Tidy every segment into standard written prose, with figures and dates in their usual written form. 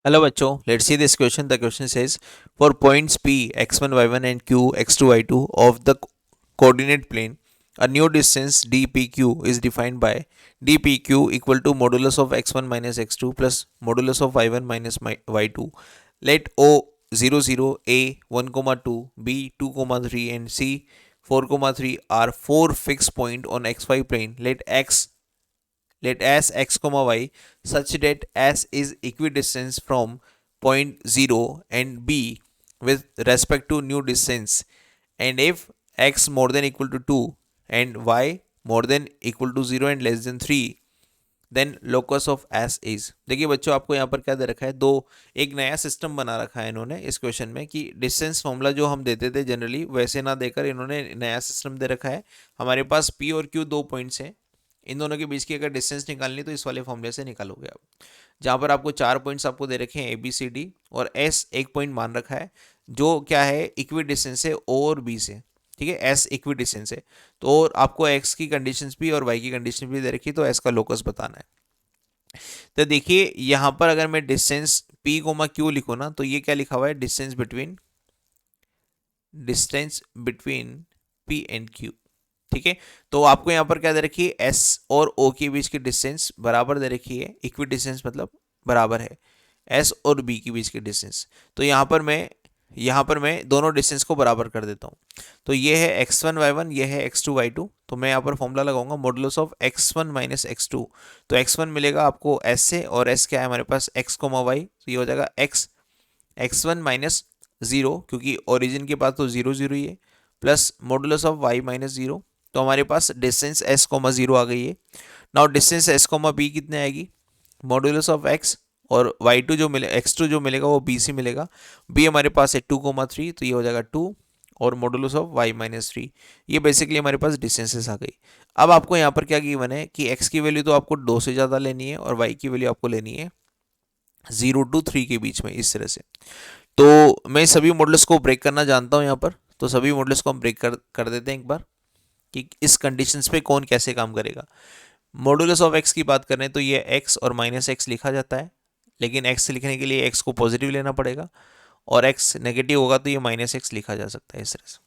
Hello बच्चों, let's see this question. The question says, for points P, x1, y1 and q, x2, y2 of the coordinate plane, a new distance dpq is defined by dpq equal to modulus of x1 minus x2 plus modulus of y1 minus y2. Let O 0, 0, A 1, 2, B 2, 3 and C 4, 3 are four fixed point on xy plane. Let s x comma y such that s is equidistant from point 0 and b with respect to new distance, and if x more than equal to 2 and y more than equal to 0 and less than 3, then locus of S is. देखिए बच्चों, आपको यहाँ पर क्या दे रखा है, दो एक नया सिस्टम बना रखा है इन्होंने इस क्वेश्चन में कि डिस्टेंस फॉर्मूला जो हम देते थे जनरली वैसे ना देकर इन्होंने नया सिस्टम दे रखा है। हमारे पास पी और क्यू दो पॉइंट्स हैं, इन दोनों के बीच की अगर डिस्टेंस निकालनी तो इस वाले फॉर्मूले से निकालोगे आप, जहाँ पर आपको चार पॉइंट्स आपको दे रखे हैं ए बी सी डी और एस एक पॉइंट मान रखा है जो क्या है इक्वी डिस्टेंस है ओ और बी से। ठीक है, एस इक्वी डिस्टेंस है तो और आपको एक्स की कंडीशंस भी और वाई की कंडीशन भी दे रखी है, तो एस का लोकस बताना है। तो देखिए यहाँ पर अगर मैं डिस्टेंस पी कोमा क्यू लिखूँ ना, तो ये क्या लिखा हुआ है, distance between P and Q. ठीक है, तो आपको यहाँ पर क्या दे रखी है, एस और ओ के बीच की डिस्टेंस बराबर दे रखी है, इक्वी डिस्टेंस मतलब बराबर है एस और बी के बीच की डिस्टेंस। तो यहाँ पर मैं दोनों डिस्टेंस को बराबर कर देता हूँ। तो ये है x1 y1, ये है x2 y2। तो मैं यहाँ पर फॉर्मूला लगाऊंगा modulus of x1 minus x2। तो x1 मिलेगा आपको s से, और s क्या है हमारे पास x कोमा y, तो ये हो जाएगा x1 माइनस 0 क्योंकि ओरिजिन के पास तो 0 0 ही है, plus modulus of y minus 0। तो हमारे पास डिस्टेंस s कोमा 0 आ गई है। Now distance s comma b कितने आएगी, मॉडुलस ऑफ x और y2 जो मिले x2 जो मिलेगा वो b से मिलेगा। b हमारे पास है 2,3, तो ये हो जाएगा 2 और मॉडुलस ऑफ y माइनस 3। ये बेसिकली हमारे पास डिस्टेंसेस आ गई। अब आपको यहाँ पर क्या गिवन है कि x की वैल्यू तो आपको 2 से ज़्यादा लेनी है और y की वैल्यू आपको लेनी है 0 to 3 के बीच में, इस तरह से। तो मैं सभी मॉडल्स को ब्रेक करना जानता हूँ यहाँ पर, तो सभी मॉडल्स को हम ब्रेक कर देते हैं एक बार कि इस कंडीशंस पे कौन कैसे काम करेगा। मॉडुलस ऑफ एक्स की बात करें तो ये एक्स और माइनस एक्स लिखा जाता है, लेकिन एक्स लिखने के लिए एक्स को पॉजिटिव लेना पड़ेगा, और एक्स नेगेटिव होगा तो ये माइनस एक्स लिखा जा सकता है इस तरह से।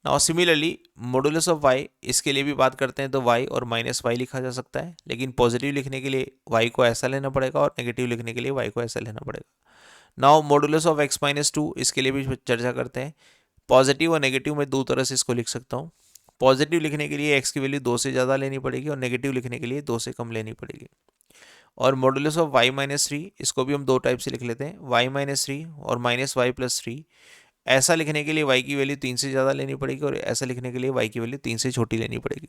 Now similarly modulus of y, इसके लिए भी बात करते हैं तो वाई और माइनस वाई लिखा जा सकता है, लेकिन पॉजिटिव लिखने के लिए वाई को ऐसा लेना पड़ेगा और नेगेटिव लिखने के लिए वाई को ऐसा लेना पड़ेगा। Now modulus of x minus 2, इसके लिए भी चर्चा करते हैं। पॉजिटिव और नेगेटिव में दो तरह से इसको लिख सकता हूँ। पॉजिटिव लिखने के लिए एक्स की वैल्यू 2 से ज़्यादा लेनी पड़ेगी और नेगेटिव लिखने के लिए 2 से कम लेनी पड़ेगी। और मॉडुलस ऑफ वाई माइनस 3, इसको भी हम दो टाइप से लिख लेते हैं, वाई माइनस 3 और माइनस वाई प्लस 3। ऐसा लिखने के लिए वाई की वैल्यू 3 से ज़्यादा लेनी पड़ेगी और ऐसा लिखने के लिए वाई की वैल्यू 3 से छोटी लेनी पड़ेगी।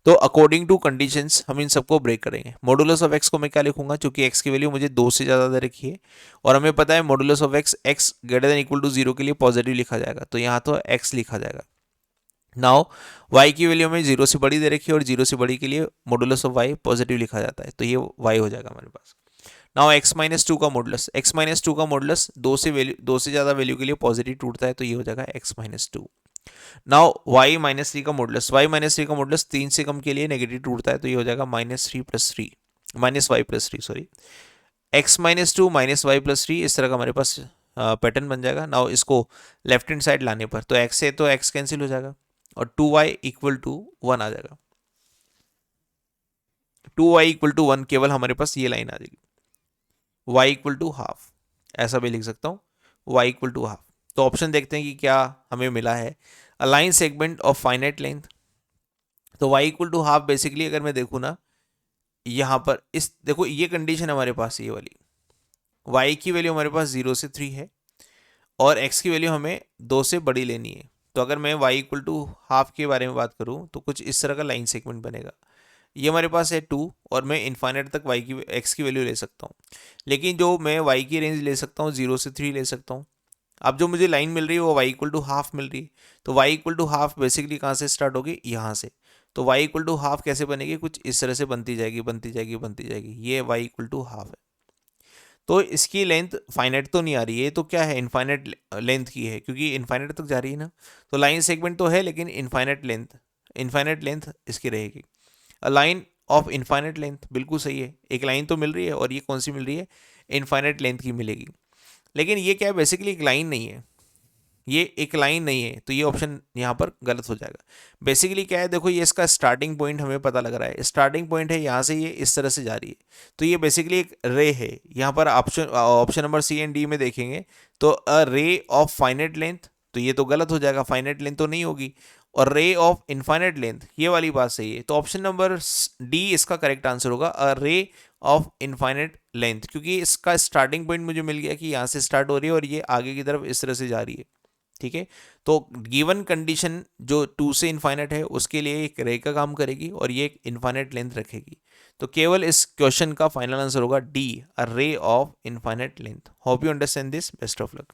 तो अकॉर्डिंग टू कंडीशंस हम इन सबको ब्रेक करेंगे। मॉडुलस ऑफ एक्स को मैं क्या लिखूंगा, क्योंकि एक्स की वैल्यू मुझे 2 से ज़्यादा दे रखी है और हमें पता है modulus of x x greater than equal to 0 के लिए पॉजिटिव लिखा जाएगा, तो यहाँ तो एक्स लिखा जाएगा। नाउ y की वैल्यू हमें 0 से बड़ी दे रखी है और 0 से बड़ी के लिए मॉडुलस ऑफ y पॉजिटिव लिखा जाता है, तो ये y हो जाएगा हमारे पास। नाउ x माइनस 2 का मॉडुलस, x माइनस 2 का मॉडुलस 2 से ज़्यादा वैल्यू के लिए पॉजिटिव टूटता है, तो ये हो जाएगा x minus 2। Now y minus 3 का मॉडुलस, y माइनस 3 का मॉडुलस 3 से कम के लिए नेगेटिव टूटता है, तो ये हो जाएगा minus 3 plus 3, minus y plus 3 sorry. x minus 2 minus y plus 3, इस तरह का हमारे पास पैटर्न बन जाएगा। नाउ इसको लेफ्ट हैंड साइड लाने पर तो x से तो x कैंसिल हो जाएगा और 2y इक्वल टू 1 आ जाएगा। 2y इक्वल टू 1 केवल हमारे पास ये लाइन आ जाएगी, y इक्वल टू हाफ, ऐसा भी लिख सकता हूँ, y इक्वल टू हाफ। तो ऑप्शन देखते हैं कि क्या हमें मिला है, a line segment of finite length. तो y equal to half basically अगर मैं देखूँ ना, यहाँ पर इस देखो ये कंडीशन हमारे पास ये वाली, y की वैल्यू हमारे पास 0 से 3 है और x की वैल्यू हमें 2 से बड़ी लेनी है। तो अगर मैं y इक्वल टू हाफ के बारे में बात करूँ तो कुछ इस तरह का लाइन सेगमेंट बनेगा। ये हमारे पास है 2 और मैं इन्फाइनाइट तक y की x की वैल्यू ले सकता हूँ, लेकिन जो मैं y की रेंज ले सकता हूँ 0 से 3 ले सकता हूँ। अब जो मुझे लाइन मिल रही है वो y इक्वल टू हाफ मिल रही है, तो y equal to half basically कहाँ से स्टार्ट होगी, यहाँ से। तो y इक्वल टू हाफ कैसे बनेगी, कुछ इस तरह से बनती जाएगी बनती जाएगी बनती जाएगी, ये y इक्वल टू हाफ है। तो इसकी लेंथ फाइनाइट तो नहीं आ रही है, तो क्या है, इनफाइनाइट लेंथ की है, क्योंकि इनफाइनाइट तक जा रही है ना। तो लाइन सेगमेंट तो है लेकिन इनफाइनाइट लेंथ इसकी रहेगी। A line of infinite length बिल्कुल सही है, एक लाइन तो मिल रही है और ये कौन सी मिल रही है, इनफाइनाइट लेंथ की मिलेगी। लेकिन ये क्या है, बेसिकली एक लाइन नहीं है, ये एक लाइन नहीं है, तो ये ऑप्शन यहाँ पर गलत हो जाएगा। बेसिकली क्या है, देखो ये इसका स्टार्टिंग पॉइंट हमें पता लग रहा है, स्टार्टिंग पॉइंट है यहाँ से, ये इस तरह से जा रही है, तो ये बेसिकली एक रे है। यहाँ पर option number C and D में देखेंगे तो अ रे ऑफ फाइनाइट लेंथ, तो ये तो गलत हो जाएगा, फाइनाइट लेंथ तो नहीं होगी। और रे ऑफ इनफाइनाइट लेंथ, ये वाली बात सही है, तो ऑप्शन नंबर डी इसका करेक्ट आंसर होगा, अ रे ऑफ इनफाइनाइट लेंथ, क्योंकि इसका स्टार्टिंग पॉइंट मुझे मिल गया कि यहाँ से स्टार्ट हो रही है और ये आगे की तरफ इस तरह से जा रही है। ठीक है, तो गिवन कंडीशन जो 2 से इनफाइनाइट है उसके लिए एक रे का काम करेगी और ये एक इनफाइनाइट लेंथ रखेगी। तो केवल इस क्वेश्चन का फाइनल आंसर होगा D, a ray of infinite length. Hope you understand this, best of luck.